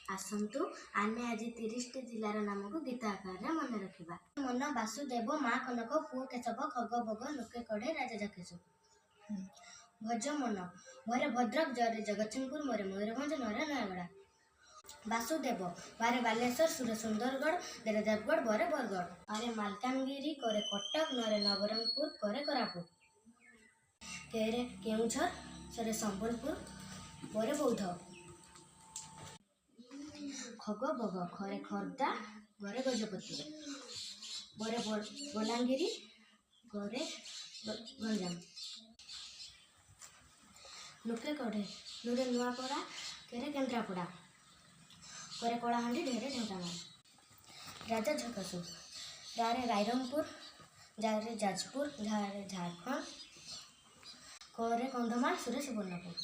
आसतु आमे आज 30टी जिलार नाम को गीत आकार मन रखा। मन वासुदेव माँ कनक पुओ केशव खग भोग लोके कड़े राजा जकेश। भज मन भरे भद्रक जरे जगतसिंहपुर मोरे मयूरभंज नरे नयगड़ा। वासुदेव बारे बालेश्वर सुरे सुंदरगढ़ देरे देवगढ़ बरे बरगढ़। अरे मालकानगिरी करे कटक नरे नवरंगपुर करे कोरापुट। केरे केउझर सरे संबलपुर बरे बौद्ध। खग भोग खरे खर्दा गरे गजपति बरे बलांगिरी गरे गंजाम। लुके कड़े लुरे नुआपड़ा केरे केन्द्रापड़ा करे कलाहांडी ढेरे ढेंकानाल। राजा झकसु रारे रायरंगपुर जारे जाजपुर झारे झारखंड करे कंधमाल सुरे सुवर्णपुर।